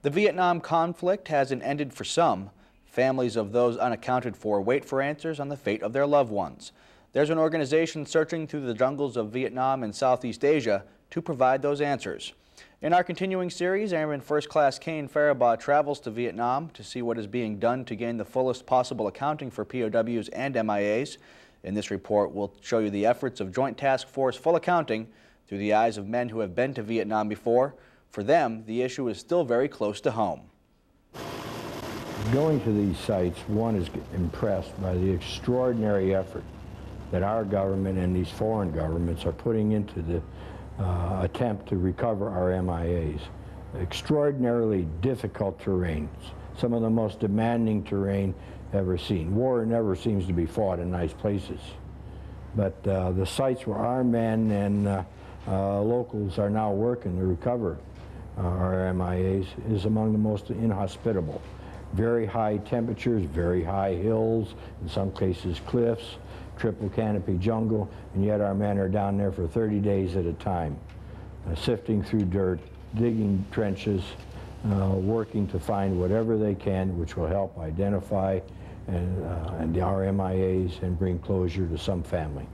The Vietnam conflict hasn't ended for some. Families of those unaccounted for wait for answers on the fate of their loved ones. There's an organization searching through the jungles of Vietnam and Southeast Asia to provide those answers. In our continuing series, Airman First Class Kane Faribaugh travels to Vietnam to see what is being done to gain the fullest possible accounting for POWs and MIAs. In this report, we'll show you the efforts of Joint Task Force Full Accounting through the eyes of men who have been to Vietnam before. For them, the issue is still very close to home. Going to these sites, one is impressed by the extraordinary effort that our government and these foreign governments are putting into the attempt to recover our MIAs. Extraordinarily difficult terrain, some of the most demanding terrain ever seen. War never seems to be fought in nice places. But the sites where our men and locals are now working to recover our MIAs is among the most inhospitable. Very high temperatures, very high hills, in some cases cliffs, triple canopy jungle, and yet our men are down there for 30 days at a time, sifting through dirt, digging trenches, working to find whatever they can which will help identify and our MIAs and bring closure to some family.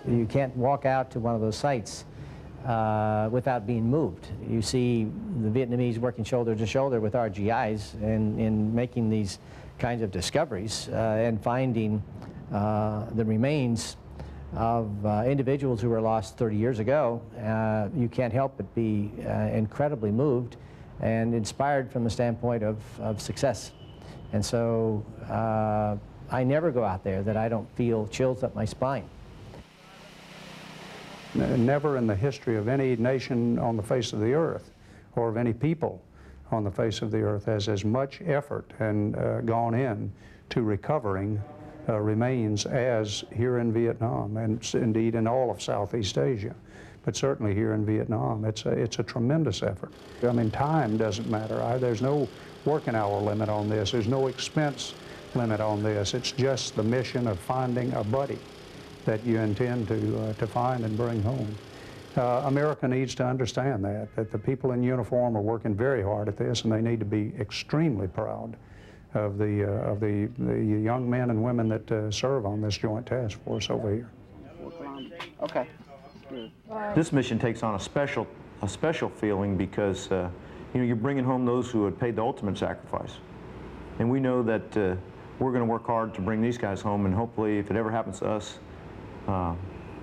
You can't walk out to one of those sites without being moved. You see the Vietnamese working shoulder to shoulder with our GIs in making these kinds of discoveries and finding the remains of individuals who were lost 30 years ago. You can't help but be incredibly moved and inspired from the standpoint of success. And so I never go out there that I don't feel chills up my spine. Never in the history of any nation on the face of the earth, or of any people on the face of the earth, has as much effort and gone in to recovering remains as here in Vietnam, and indeed in all of Southeast Asia, but certainly here in Vietnam. It's a tremendous effort. I mean, time doesn't matter. There's no working hour limit on this. There's no expense limit on this. It's just the mission of finding a buddy that you intend to find and bring home. America needs to understand that the people in uniform are working very hard at this, and they need to be extremely proud of the young men and women that serve on this Joint Task Force over here. Okay. This mission takes on a special feeling because you know, you're bringing home those who had paid the ultimate sacrifice, and we know that we're going to work hard to bring these guys home, and hopefully, if it ever happens to us,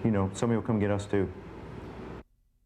you know, somebody will come get us too.